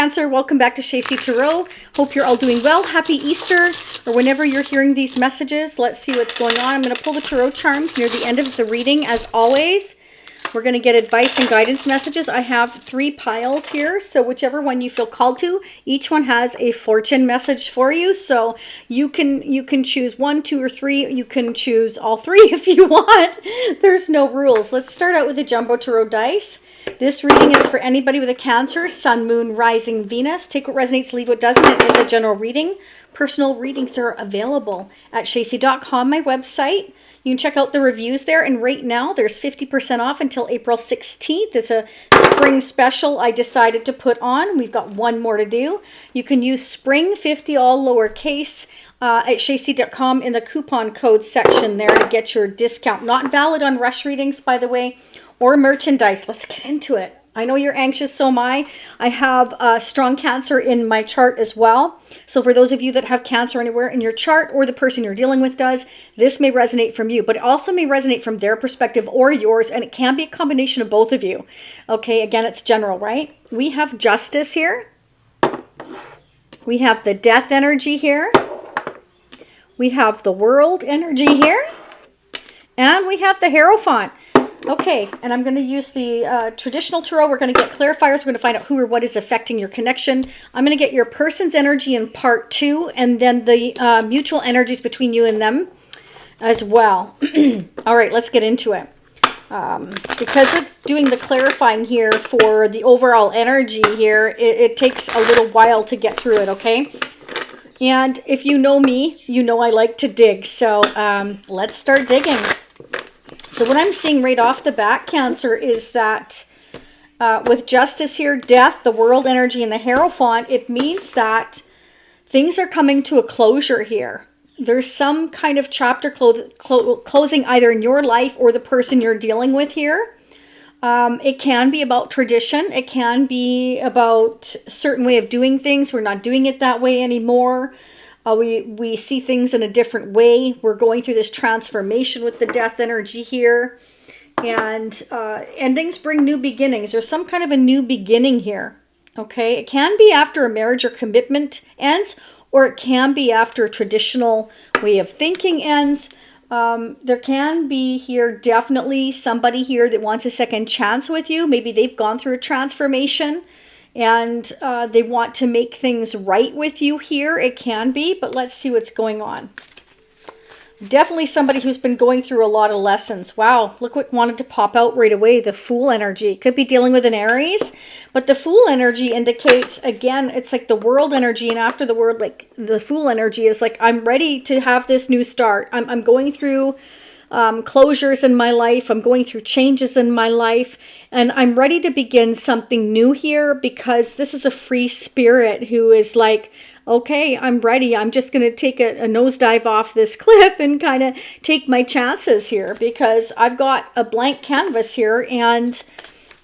Cancer, welcome back to Shacy Tarot. Hope you're all doing well. Happy Easter, or whenever you're hearing these messages. Let's see what's going on. I'm going to pull the tarot charms near the end of the reading, as always. We're going to get advice and guidance messages. I have 3 piles here, so whichever one you feel called to. Each one has a fortune message for you, so you can choose 1, 2, or 3. You can choose all 3 if you want. There's no rules. Let's start out with the Jumbo Tarot dice. This reading is for anybody with a Cancer, Sun, Moon, Rising, Venus. Take what resonates, leave what doesn't. It is a general reading. Personal readings are available at shacy.com, my website. You can check out the reviews there, and right now there's 50% off until April 16th. It's a spring special I decided to put on. We've got one more to do. You can use SPRING50, all lowercase, at shacy.com in the coupon code section there to get your discount. Not valid on rush readings, by the way, or merchandise. Let's get into it. I know you're anxious, so am I. I have strong Cancer in my chart as well. So for those of you that have Cancer anywhere in your chart, or the person you're dealing with does, this may resonate from you, but it also may resonate from their perspective or yours, and it can be a combination of both of you. Okay, again, it's general, right? We have Justice here. We have the Death energy here. We have the World energy here. And we have the Hierophant. Okay, and I'm going to use the traditional tarot. We're going to get clarifiers. We're going to find out who or what is affecting your connection. I'm going to get your person's energy in part 2, and then the mutual energies between you and them as well. All right, let's get into it. Because of doing the clarifying here for the overall energy here, it takes a little while to get through it, okay? And if you know me, you know I like to dig. So let's start digging. So what I'm seeing right off the bat, Cancer, is that with Justice here, Death, the World energy, and the Hierophant, it means that things are coming to a closure here. There's some kind of chapter closing either in your life or the person you're dealing with here. It can be about tradition. It can be about a certain way of doing things. We're not doing it that way anymore. We see things in a different way. We're going through this transformation with the Death energy here. And endings bring new beginnings. There's some kind of a new beginning here. Okay, it can be after a marriage or commitment ends, or it can be after a traditional way of thinking ends. There can be here definitely somebody here that wants a second chance with you. Maybe they've gone through a transformation and they want to make things right with you here. It can be, but let's see what's going on. Definitely somebody who's been going through a lot of lessons. Wow, look what wanted to pop out right away. The Fool energy. Could be dealing with an Aries, but the Fool energy indicates, again, it's like the World energy, and after the word, like the Fool energy is like, I'm ready to have this new start. I'm going through closures in my life. I'm going through changes in my life, and I'm ready to begin something new here, because this is a free spirit who is like, okay, I'm ready. I'm just going to take a nosedive off this cliff and kind of take my chances here, because I've got a blank canvas here, and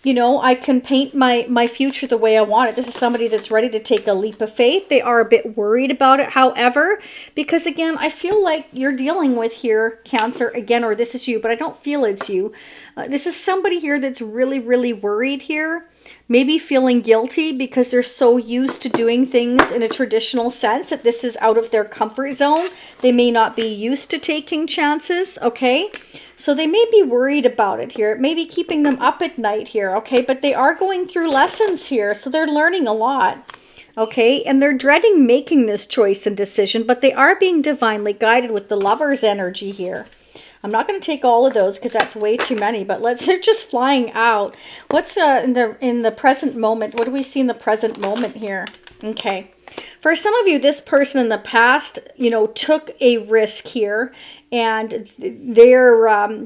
you know, I can paint my future the way I want it. This is somebody that's ready to take a leap of faith. They are a bit worried about it, however, because again, I feel like you're dealing with here, Cancer, again, or this is you, but I don't feel it's you. This is somebody here that's really, really worried here. Maybe feeling guilty because they're so used to doing things in a traditional sense that this is out of their comfort zone. They may not be used to taking chances, okay? So they may be worried about it here. It may be keeping them up at night here, okay? But they are going through lessons here, so they're learning a lot, okay? And they're dreading making this choice and decision, but they are being divinely guided with the Lover's energy here. I'm not going to take all of those because that's way too many, but they're just flying out. What's in the present moment? What do we see in the present moment here? Okay. For some of you, this person in the past, you know, took a risk here, and they're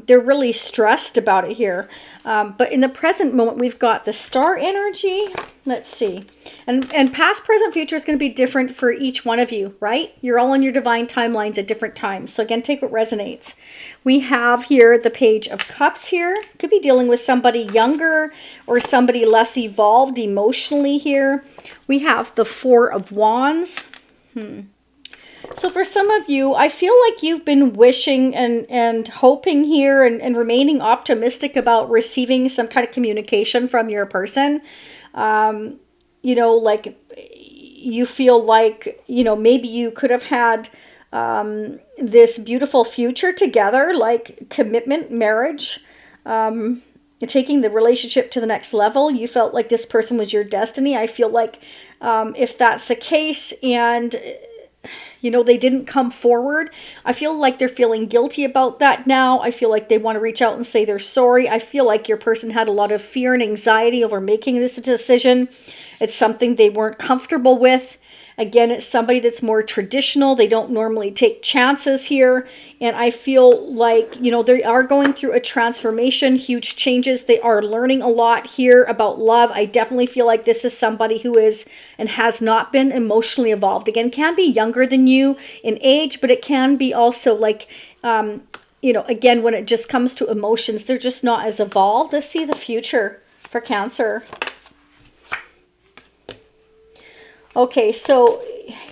really stressed about it here. But in the present moment, we've got the Star energy. Let's see. And past, present, future is going to be different for each one of you, right? You're all on your divine timelines at different times. So again, take what resonates. We have here the Page of Cups here. Could be dealing with somebody younger or somebody less evolved emotionally here. We have the Four of Wands. So for some of you, I feel like you've been wishing and hoping here and remaining optimistic about receiving some kind of communication from your person. You know, like you feel like, you know, maybe you could have had this beautiful future together, like commitment, marriage, taking the relationship to the next level. You felt like this person was your destiny. I feel like if that's the case and, you know, they didn't come forward, I feel like they're feeling guilty about that now. I feel like they want to reach out and say they're sorry. I feel like your person had a lot of fear and anxiety over making this decision. It's something they weren't comfortable with. Again, it's somebody that's more traditional. They don't normally take chances here. And I feel like, you know, they are going through a transformation, huge changes. They are learning a lot here about love. I definitely feel like this is somebody who is and has not been emotionally evolved. Again, can be younger than you in age, but it can be also like, you know, again, when it just comes to emotions, they're just not as evolved. Let's see the future for Cancer. Okay, so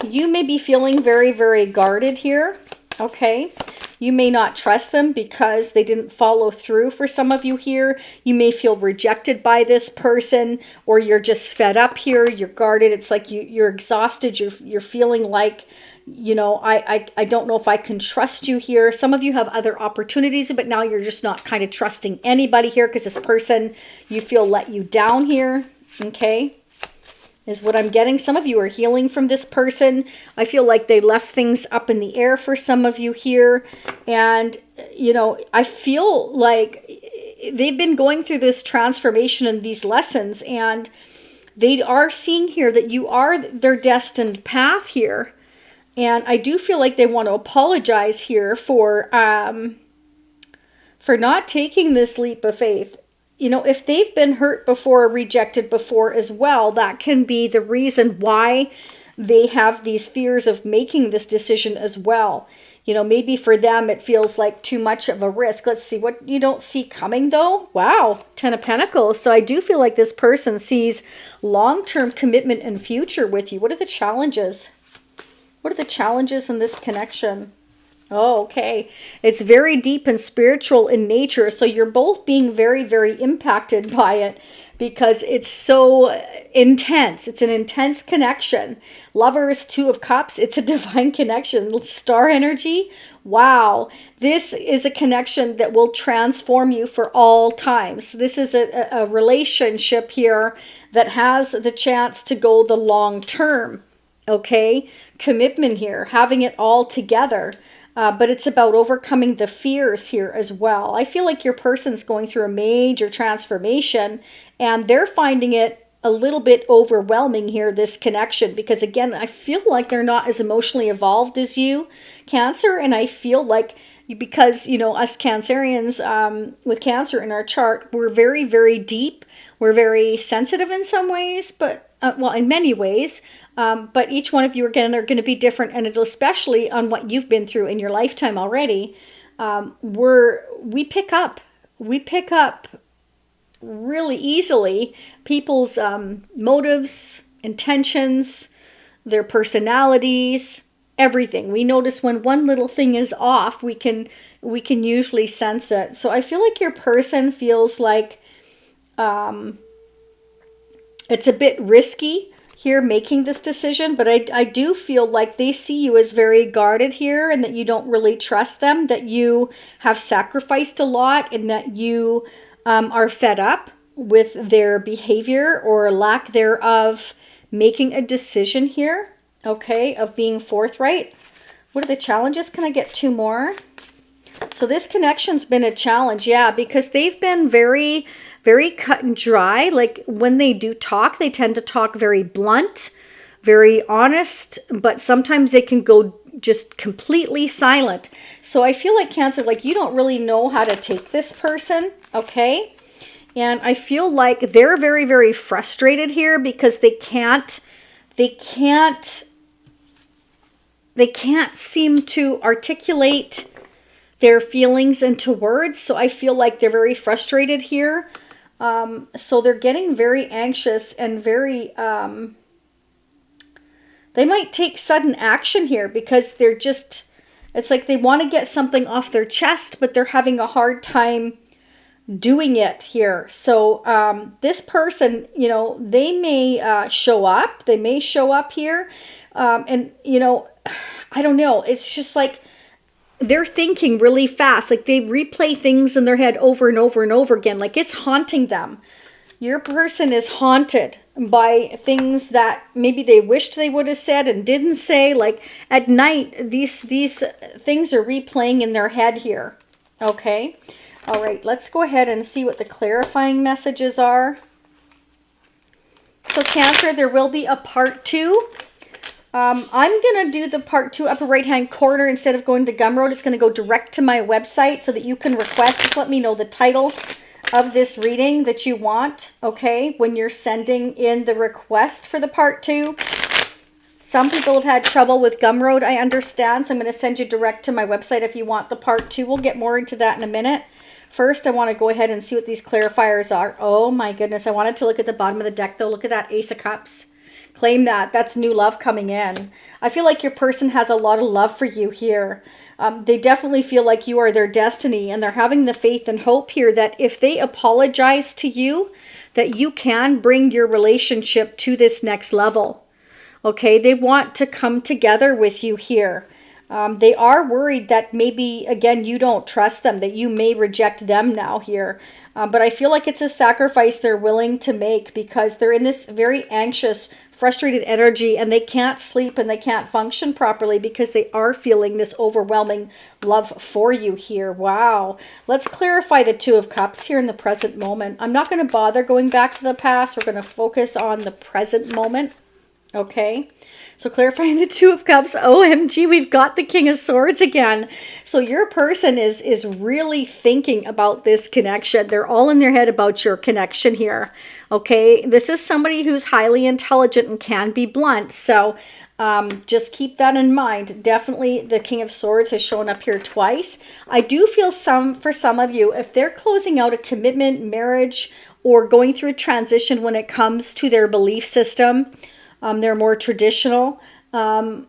you may be feeling very, very guarded here, okay? You may not trust them because they didn't follow through for some of you here. You may feel rejected by this person, or you're just fed up here. You're guarded. It's like you're exhausted. You're feeling like, you know, I don't know if I can trust you here. Some of you have other opportunities, but now you're just not kind of trusting anybody here because this person, you feel, let you down here, okay? Is what I'm getting. Some of you are healing from this person. I feel like they left things up in the air for some of you here. And, you know, I feel like they've been going through this transformation and these lessons, and they are seeing here that you are their destined path here. And I do feel like they want to apologize here for not taking this leap of faith. You know, if they've been hurt before, rejected before as well, that can be the reason why they have these fears of making this decision as well. You know, maybe for them it feels like too much of a risk. Let's see what you don't see coming though. Wow, 10 of Pentacles. So I do feel like this person sees long-term commitment and future with you. What are the challenges? What are the challenges in this connection? Oh, okay. It's very deep and spiritual in nature. So you're both being very, very impacted by it because it's so intense. It's an intense connection. Lovers, 2 of Cups. It's a divine connection. Star energy. Wow. This is a connection that will transform you for all times. This is a relationship here that has the chance to go the long term. Okay. Commitment here. Having it all together. But it's about overcoming the fears here as well. I feel like your person's going through a major transformation and they're finding it a little bit overwhelming here, this connection, because again, I feel like they're not as emotionally evolved as you, Cancer. And I feel like because, you know, us Cancerians with Cancer in our chart, we're very, very deep. We're very sensitive in some ways, but well, in many ways. But each one of you, again, are going to be different, and especially on what you've been through in your lifetime already. We pick up really easily people's motives, intentions, their personalities, everything. We notice when one little thing is off, we can usually sense it. So I feel like your person feels like it's a bit risky here making this decision, but I do feel like they see you as very guarded here and that you don't really trust them, that you have sacrificed a lot, and that you are fed up with their behavior or lack thereof making a decision here, okay, of being forthright. What are the challenges? Can I get 2 more? So this connection's been a challenge, yeah, because they've been very, very cut and dry. Like when they do talk, they tend to talk very blunt, very honest, but sometimes they can go just completely silent. So I feel like Cancer, like you don't really know how to take this person, okay? And I feel like they're very, very frustrated here because they can't seem to articulate their feelings into words. So I feel like they're very frustrated here. So they're getting very anxious and very, they might take sudden action here because they're just, it's like they want to get something off their chest, but they're having a hard time doing it here. So this person, you know, they may show up. They may show up here. And, you know, I don't know. It's just like they're thinking really fast. Like they replay things in their head over and over and over again. Like it's haunting them. Your person is haunted by things that maybe they wished they would have said and didn't say. Like at night, these things are replaying in their head here. Okay. All right. Let's go ahead and see what the clarifying messages are. So Cancer, there will be a part 2. I'm going to do the part 2 upper right hand corner instead of going to Gumroad. It's going to go direct to my website so that you can request. Just let me know the title of this reading that you want, okay, when you're sending in the request for the part 2. Some people have had trouble with Gumroad, I understand, so I'm going to send you direct to my website if you want the part 2. We'll get more into that in a minute. First, I want to go ahead and see what these clarifiers are. Oh my goodness, I wanted to look at the bottom of the deck though. Look at that Ace of Cups. Claim that. That's new love coming in. I feel like your person has a lot of love for you here. They definitely feel like you are their destiny, and they're having the faith and hope here that if they apologize to you, that you can bring your relationship to this next level. Okay, they want to come together with you here. They are worried that maybe, again, you don't trust them, that you may reject them now here. But I feel like it's a sacrifice they're willing to make because they're in this very anxious, frustrated energy and they can't sleep and they can't function properly because they are feeling this overwhelming love for you here. Wow. Let's clarify the Two of Cups here in the present moment. I'm not going to bother going back to the past. We're going to focus on the present moment. Okay, so clarifying the Two of Cups. OMG, we've got the King of Swords again. So your person is really thinking about this connection. They're all in their head about your connection here. Okay, this is somebody who's highly intelligent and can be blunt. So just keep that in mind. Definitely the King of Swords has shown up here twice. I do feel for some of you, if they're closing out a commitment, marriage, or going through a transition when it comes to their belief system, they're more traditional. You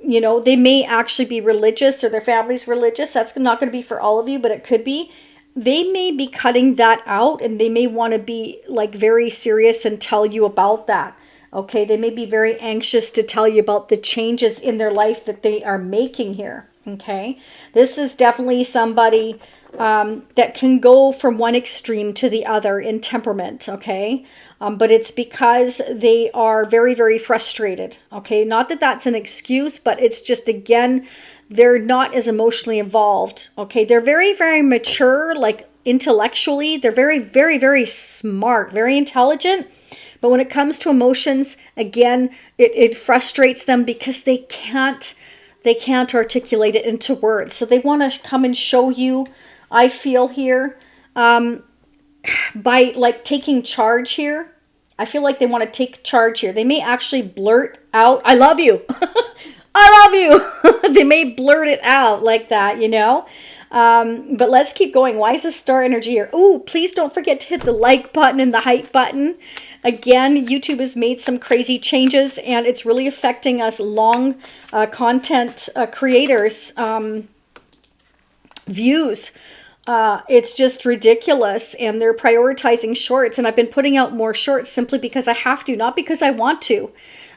know, they may actually be religious or their family's religious. That's not going to be for all of you, but it could be. They may be cutting that out and they may want to be like very serious and tell you about that. Okay, they may be very anxious to tell you about the changes in their life that they are making here. Okay, this is definitely somebody that can go from one extreme to the other in temperament. Okay. But it's because they are very, very frustrated. Okay, not that that's an excuse, but it's just, again, they're not as emotionally involved. Okay, they're very, very mature, like intellectually. They're very, very, very smart, very intelligent. But when it comes to emotions, again, it frustrates them because they can't articulate it into words. So they want to come and show you, I feel here, by like taking charge here. I feel like they want to take charge here. They may actually blurt out, I love you. I love you. They may blurt it out like that, you know. But let's keep going. Why is this star energy here? Oh, please don't forget to hit the like button and the hype button. Again, YouTube has made some crazy changes and it's really affecting us long content creators' views. It's just ridiculous, and they're prioritizing shorts, and I've been putting out more shorts simply because I have to, not because I want to.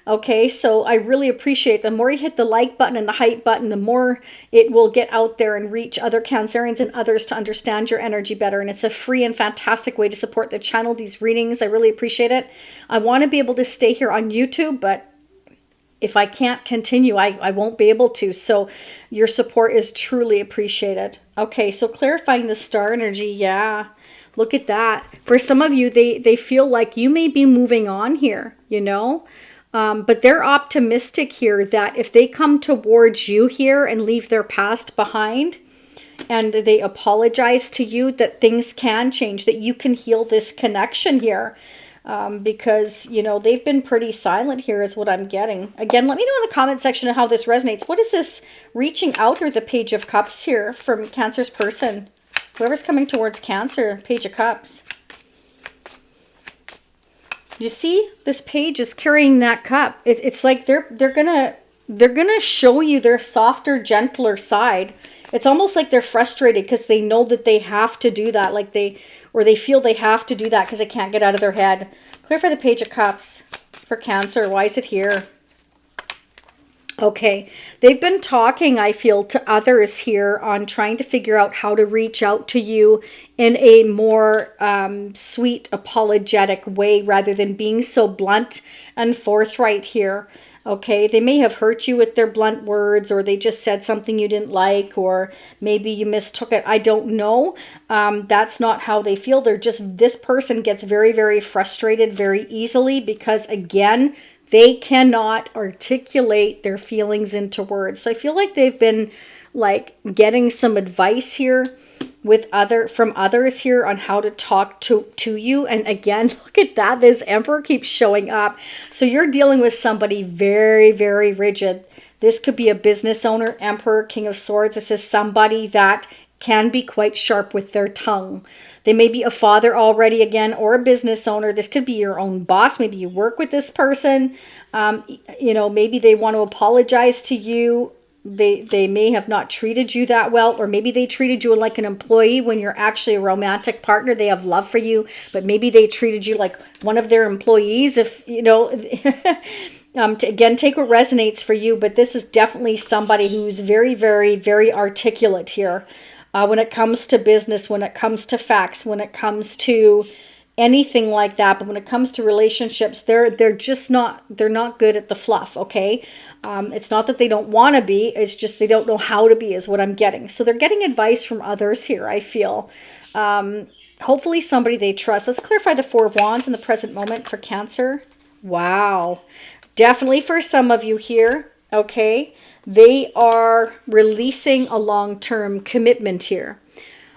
Okay, so I really appreciate the more you hit the like button and the hype button, the more it will get out there and reach other Cancerians and others to understand your energy better. And it's a free and fantastic way to support the channel, these readings. I really appreciate it. I want to be able to stay here on YouTube, but if I can't continue, I won't be able to. So your support is truly appreciated. Okay, so clarifying the star energy. Yeah, look at that. For some of you, they feel like you may be moving on here, you know. But they're optimistic here that if they come towards you here and leave their past behind and they apologize to you, that things can change, that you can heal this connection here. Because, you know, they've been pretty silent here is what I'm getting. Again, let me know in the comment section how this resonates. What is this reaching out, or the Page of Cups here from Cancer's person? Whoever's coming towards Cancer, Page of Cups. You see, this page is carrying that cup. It's like they're gonna they're going to show you their softer, gentler side. It's almost like they're frustrated because they know that they have to do that. Like they feel they have to do that because they can't get out of their head. Clear for the Page of Cups for Cancer. Why is it here? Okay, they've been talking, I feel, to others here on trying to figure out how to reach out to you in a more sweet, apologetic way rather than being so blunt and forthright here. Okay, they may have hurt you with their blunt words, or they just said something you didn't like, or maybe you mistook it. I don't know. That's not how they feel. They're just, this person gets very, very frustrated very easily because, again, they cannot articulate their feelings into words. So I feel like they've been like getting some advice here with from others here on how to talk to you. And again, look at that. This Emperor keeps showing up. So you're dealing with somebody very, very rigid. This could be a business owner, Emperor, King of Swords. This is somebody that can be quite sharp with their tongue. They may be a father already again, or a business owner. This could be your own boss. Maybe you work with this person. You know, maybe they want to apologize to you. They may have not treated you that well, or maybe they treated you like an employee when you're actually a romantic partner. They have love for you, but maybe they treated you like one of their employees. If you know, to again, take what resonates for you. But this is definitely somebody who's very, very, very articulate here. When it comes to business, when it comes to facts, when it comes to anything like that. But when it comes to relationships, they're not good at the fluff, okay? It's not that they don't want to be, it's just they don't know how to be is what I'm getting. So they're getting advice from others here, I feel. Hopefully somebody they trust. Let's clarify the Four of Wands in the present moment for Cancer. Wow. Definitely for some of you here, okay? They are releasing a long-term commitment here.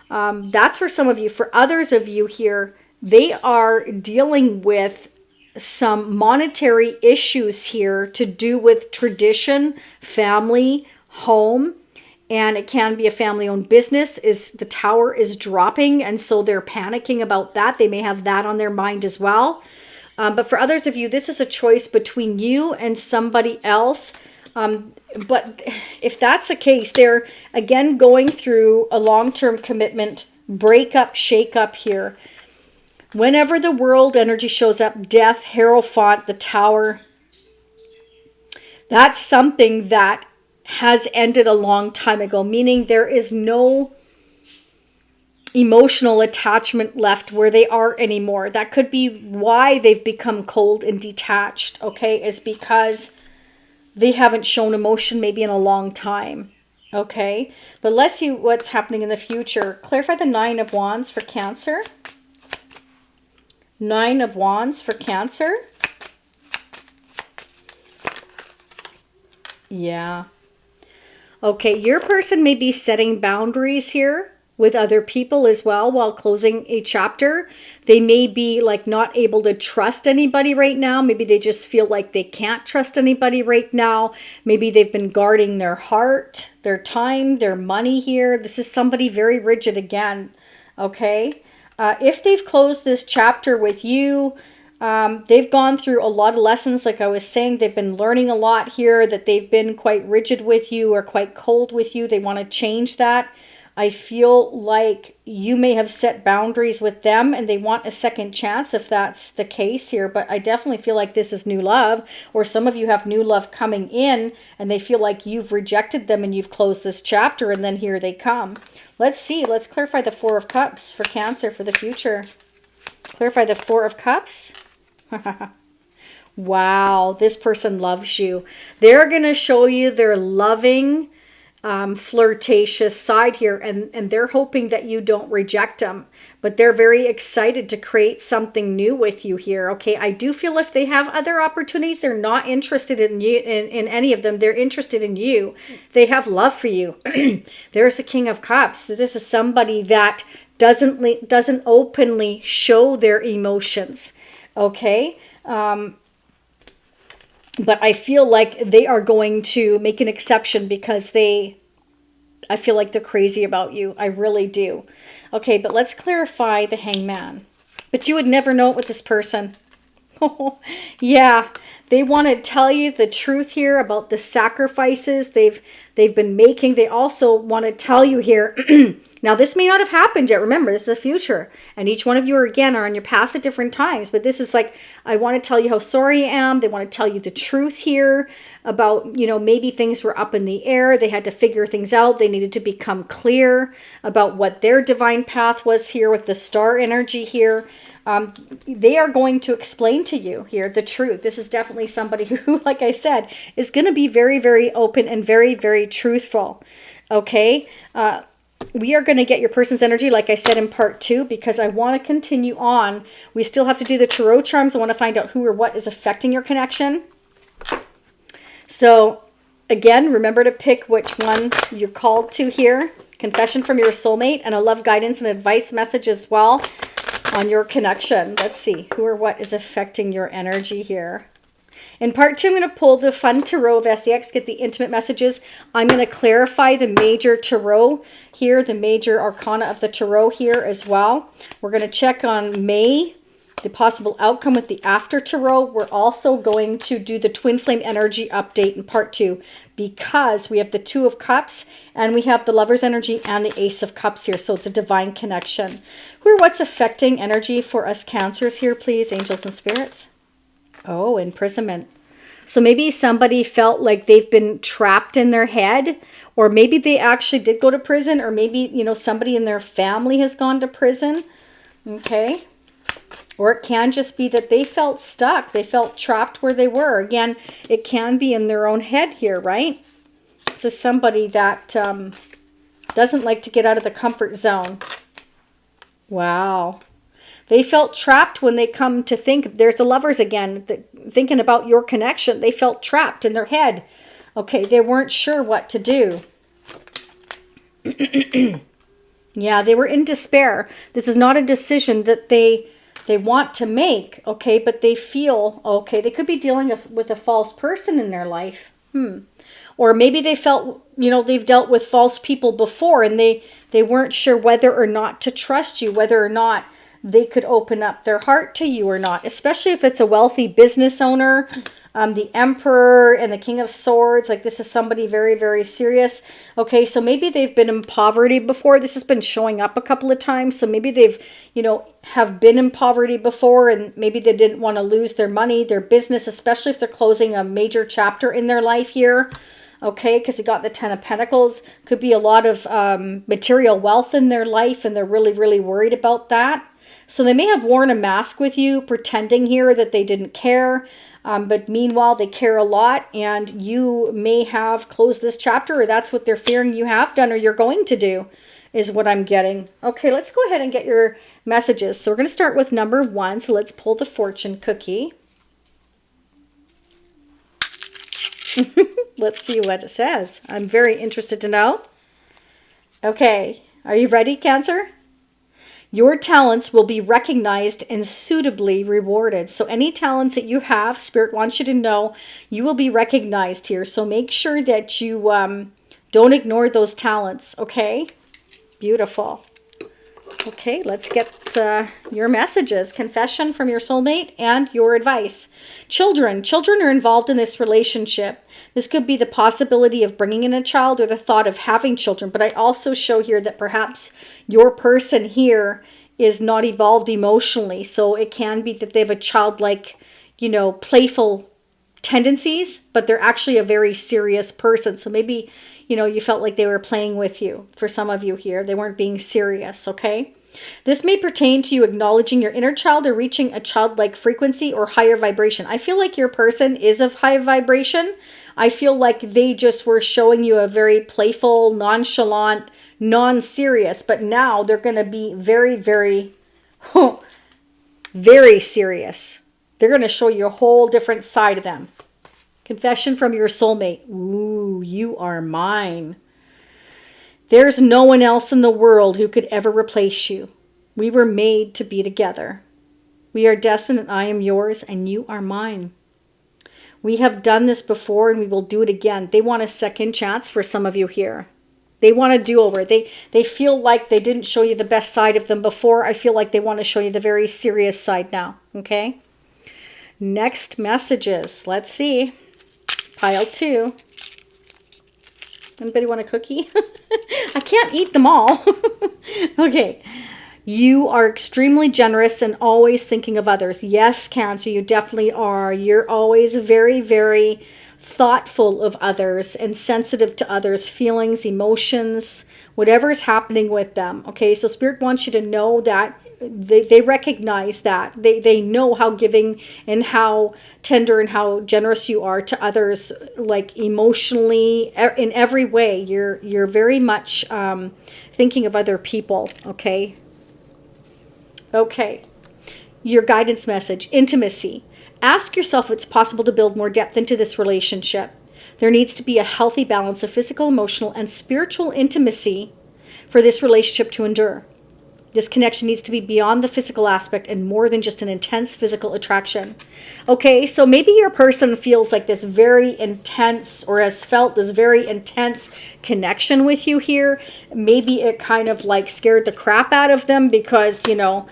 That's for some of you. For others of you here, they are dealing with some monetary issues here to do with tradition, family, home, and it can be a family-owned business. The Tower is dropping, and so they're panicking about that. They may have that on their mind as well. But for others of you, this is a choice between you and somebody else. But if that's the case, they're again going through a long-term commitment, breakup, shake-up here. Whenever the world energy shows up, death, Hierophant, the Tower, that's something that has ended a long time ago, meaning there is no emotional attachment left where they are anymore. That could be why they've become cold and detached, okay, is because they haven't shown emotion maybe in a long time, okay? But let's see what's happening in the future. Clarify the Nine of Wands for Cancer. Nine of Wands for Cancer. Yeah. Okay, your person may be setting boundaries here with other people as well while closing a chapter. They may be like not able to trust anybody right now. Maybe they just feel like they can't trust anybody right now. Maybe they've been guarding their heart, their time, their money here. This is somebody very rigid again, okay? If they've closed this chapter with you, they've gone through a lot of lessons. Like I was saying, they've been learning a lot here, that they've been quite rigid with you or quite cold with you. They want to change that. I feel like you may have set boundaries with them and they want a second chance if that's the case here. But I definitely feel like this is new love, or some of you have new love coming in and they feel like you've rejected them and you've closed this chapter and then here they come. Let's see. Let's clarify the Four of Cups for Cancer for the future. Clarify the Four of Cups. Wow, this person loves you. They're going to show you their loving, flirtatious side here, and they're hoping that you don't reject them, but they're very excited to create something new with you here. Okay, I do feel if they have other opportunities, they're not interested in you, in any of them. They're interested in you. They have love for you. There's a King of Cups. This is somebody that doesn't openly show their emotions, okay? But I feel like they are going to make an exception because I feel like they're crazy about you. I really do. Okay, but let's clarify the Hangman. But you would never know it with this person. Yeah, They want to tell you the truth here about the sacrifices they've been making. They also want to tell you here, now this may not have happened yet. Remember, this is the future. And each one of you are, again, are on your past at different times. But this is like, I want to tell you how sorry I am. They want to tell you the truth here about, maybe things were up in the air. They had to figure things out. They needed to become clear about what their divine path was here with the star energy here. They are going to explain to you here the truth. This is definitely somebody who, like I said, is going to be very, very open and very, very truthful. Okay. We are going to get your person's energy, like I said, in part 2, because I want to continue on. We still have to do the tarot charms. I want to find out who or what is affecting your connection. So again, remember to pick which one you're called to here. Confession from your soulmate, and a love guidance and advice message as well on your connection. Let's see who or what is affecting your energy here. In part 2, I'm going to pull the fun tarot of SEX, get the intimate messages. I'm going to clarify the major tarot here, the major arcana of the tarot here as well. We're going to check on May, the possible outcome with the after tarot. We're also going to do the twin flame energy update in part 2, because we have the 2 of cups and we have the lover's energy and the ace of cups here. So it's a divine connection. Who or what's affecting energy for us Cancers here, please, angels and spirits? Oh, imprisonment. So maybe somebody felt like they've been trapped in their head, or maybe they actually did go to prison, or maybe, somebody in their family has gone to prison. Okay. Or it can just be that they felt stuck. They felt trapped where they were. Again, it can be in their own head here, right? This is somebody that doesn't like to get out of the comfort zone. Wow. They felt trapped when they come to think. There's the lovers again, thinking about your connection. They felt trapped in their head. Okay, they weren't sure what to do. Yeah, they were in despair. This is not a decision that they want to make, okay, but they feel, okay, they could be dealing with a false person in their life. Or maybe they felt, they've dealt with false people before, and they weren't sure whether or not to trust you, whether or not they could open up their heart to you or not, especially if it's a wealthy business owner. The Emperor and the King of Swords, like this is somebody very, very serious. Okay, so maybe they've been in poverty before. This has been showing up a couple of times. So maybe they've, have been in poverty before, and maybe they didn't want to lose their money, their business, especially if they're closing a major chapter in their life here. Okay, because you got the 10 of Pentacles. Could be a lot of material wealth in their life, and they're really, really worried about that. So they may have worn a mask with you, pretending here that they didn't care. But meanwhile, they care a lot, and you may have closed this chapter, or that's what they're fearing you have done, or you're going to do, is what I'm getting. Okay, let's go ahead and get your messages. So we're going to start with number 1. So let's pull the fortune cookie. Let's see what it says. I'm very interested to know. Okay, are you ready, Cancer? Your talents will be recognized and suitably rewarded. So any talents that you have, Spirit wants you to know, you will be recognized here. So make sure that you don't ignore those talents, okay? Beautiful. Okay, let's get your messages. Confession from your soulmate and your advice. Children are involved in this relationship. This could be the possibility of bringing in a child, or the thought of having children. But I also show here that perhaps your person here is not evolved emotionally. So it can be that they have a childlike, playful tendencies, but they're actually a very serious person. So maybe, you felt like they were playing with you. For some of you here, they weren't being serious, okay? This may pertain to you acknowledging your inner child, or reaching a childlike frequency or higher vibration. I feel like your person is of high vibration. I feel like they just were showing you a very playful, nonchalant, non-serious, but now they're going to be very, very, very serious. They're going to show you a whole different side of them. Confession from your soulmate. Ooh, you are mine. There's no one else in the world who could ever replace you. We were made to be together. We are destined, and I am yours, and you are mine. We have done this before, and we will do it again. They want a second chance for some of you here. They want a do-over. They feel like they didn't show you the best side of them before. I feel like they want to show you the very serious side now, okay? Next messages. Let's see. Pile 2. Anybody want a cookie? I can't eat them all. Okay. You are extremely generous and always thinking of others. Yes, Cancer, you definitely are. You're always very, very thoughtful of others and sensitive to others' feelings, emotions, whatever is happening with them. Okay, so Spirit wants you to know that they recognize that. They know how giving and how tender and how generous you are to others, like emotionally, in every way. You're very much thinking of other people, okay? Okay. Your guidance message, intimacy. Ask yourself if it's possible to build more depth into this relationship. There needs to be a healthy balance of physical, emotional, and spiritual intimacy for this relationship to endure. This connection needs to be beyond the physical aspect and more than just an intense physical attraction. Okay, so maybe your person feels like this very intense, or has felt this very intense connection with you here. Maybe it kind of like scared the crap out of them because, you know,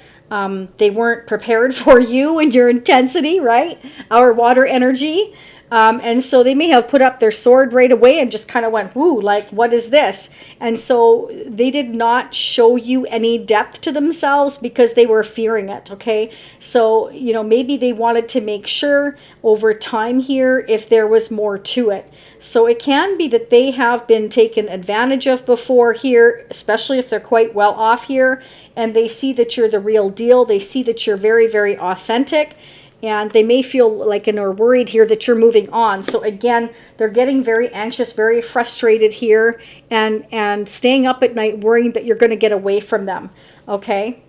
they weren't prepared for you and your intensity, right? Our water energy. And so they may have put up their sword right away and just kind of went, whoo, like, what is this? And so they did not show you any depth to themselves because they were fearing it, okay? So, you know, maybe they wanted to make sure over time here if there was more to it. So it can be that they have been taken advantage of before here, especially if they're quite well off here, and they see that you're the real deal. They see that you're very, very authentic. And they may feel like and are worried here that you're moving on. So again, they're getting very anxious, very frustrated here, and staying up at night worrying that you're going to get away from them. Okay?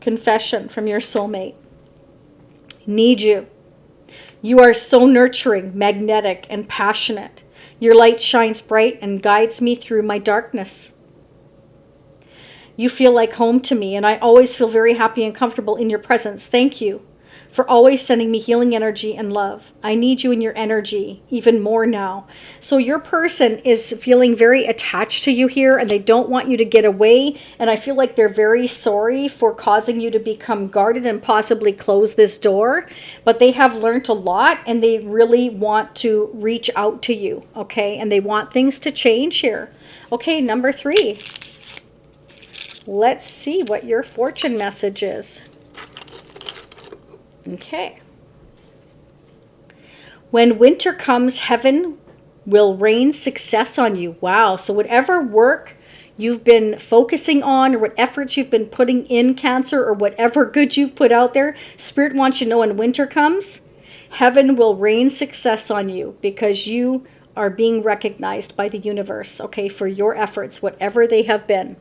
Confession from your soulmate. Need you. You are so nurturing, magnetic, and passionate. Your light shines bright and guides me through my darkness. You feel like home to me, and I always feel very happy and comfortable in your presence. Thank you for always sending me healing energy and love. I need you in your energy even more now. So your person is feeling very attached to you here, and they don't want you to get away. And I feel like they're very sorry for causing you to become guarded and possibly close this door. But they have learned a lot, and they really want to reach out to you, okay? And they want things to change here. Okay, number 3. Let's see what your fortune message is. Okay. When winter comes, heaven will rain success on you. Wow. So whatever work you've been focusing on, or what efforts you've been putting in, Cancer, or whatever good you've put out there, Spirit wants you to know when winter comes, heaven will rain success on you because you are being recognized by the universe, okay, for your efforts, whatever they have been.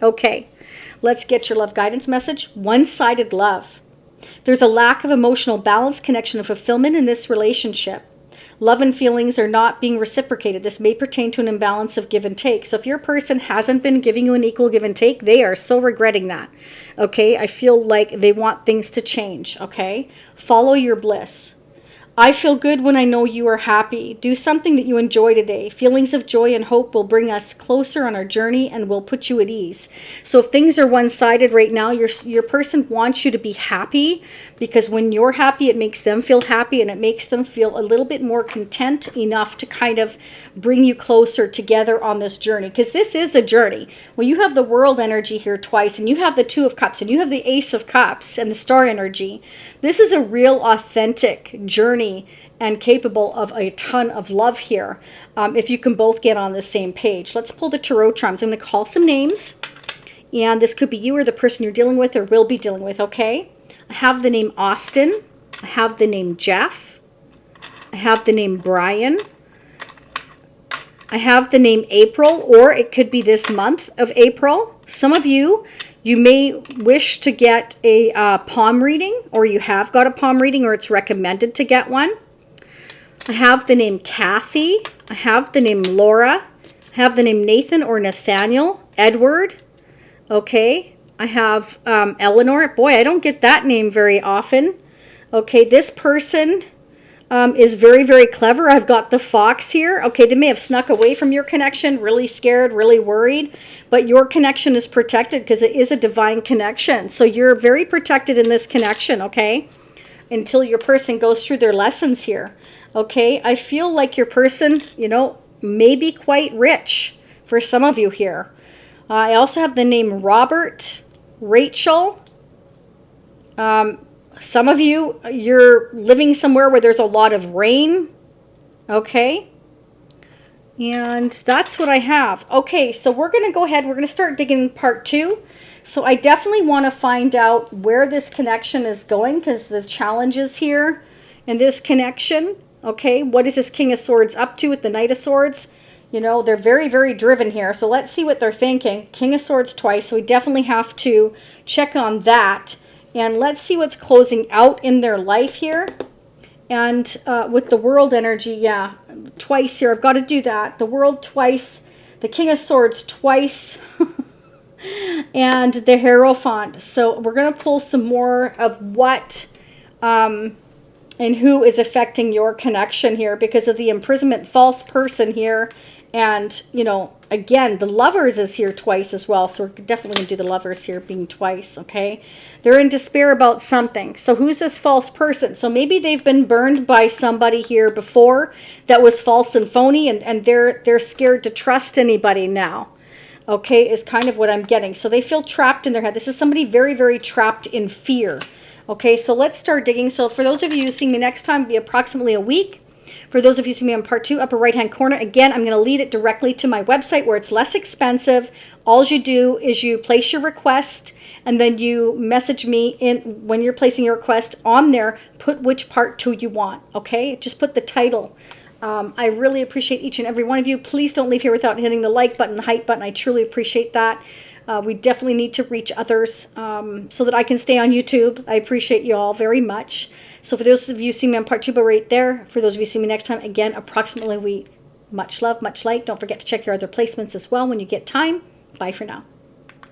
Okay, let's get your love guidance message. One-sided love. There's a lack of emotional balance, connection, and fulfillment in this relationship. Love and feelings are not being reciprocated. This may pertain to an imbalance of give and take. So if your person hasn't been giving you an equal give and take, they are so regretting that. Okay, I feel like they want things to change. Okay, follow your bliss. I feel good when I know you are happy. Do something that you enjoy today. Feelings of joy and hope will bring us closer on our journey and will put you at ease. So if things are one-sided right now, your person wants you to be happy, because when you're happy, it makes them feel happy, and it makes them feel a little bit more content enough to kind of bring you closer together on this journey. Because this is a journey. When you have the world energy here twice, and you have the 2 of Cups, and you have the Ace of Cups and the star energy, this is a real authentic journey and capable of a ton of love here, if you can both get on the same page. Let's pull the tarot charms. I'm going to call some names, and this could be you or the person you're dealing with or will be dealing with, okay? I have the name Austin. I have the name Jeff. I have the name Brian. I have the name April, or it could be this month of April. Some of you may wish to get a palm reading, or you have got a palm reading, or it's recommended to get one. I have the name Kathy. I have the name Laura. I have the name Nathan or Nathaniel. Edward. Okay. I have Eleanor. Boy, I don't get that name very often. Okay, this person is very, very clever. I've got the fox here. Okay, they may have snuck away from your connection, really scared, really worried, but your connection is protected because it is a divine connection. So you're very protected in this connection, okay? until your person goes through their lessons here. Okay, I feel like your person, you know, may be quite rich for some of you here. I also have the name Robert, Rachel. Some of you, you're living somewhere where there's a lot of rain. Okay. And that's what I have. Okay, so we're going to go ahead. We're going to start digging part 2. So I definitely want to find out where this connection is going, because the challenges here in this connection. Okay, what is this King of Swords up to with the Knight of Swords? You know, they're very, very driven here. So let's see what they're thinking. King of Swords twice. So we definitely have to check on that. And let's see what's closing out in their life here. And with the World energy, yeah, twice here. I've got to do that. The World twice. The King of Swords twice. And the Hierophant. So we're going to pull some more of what and who is affecting your connection here because of the imprisonment, false person here. And, you know, again, the Lovers is here twice as well. So we're definitely going to do the Lovers here being twice, okay? They're in despair about something. So who's this false person? So maybe they've been burned by somebody here before that was false and phony, and they're scared to trust anybody now, okay, is kind of what I'm getting. So they feel trapped in their head. This is somebody very, very trapped in fear. Okay, so let's start digging. So for those of you who see me next time, it'll be approximately a week. For those of you who see me on part 2, upper right-hand corner, again, I'm going to lead it directly to my website where it's less expensive. All you do is you place your request, and then you message me in when you're placing your request on there. Put which part 2 you want, okay? Just put the title. I really appreciate each and every one of you. Please don't leave here without hitting the like button, the hype button. I truly appreciate that. We definitely need to reach others so that I can stay on YouTube. I appreciate you all very much. So for those of you who see me on part 2, but right there. For those of you who see me next time, again, approximately a week. Much love, much light. Don't forget to check your other placements as well when you get time. Bye for now.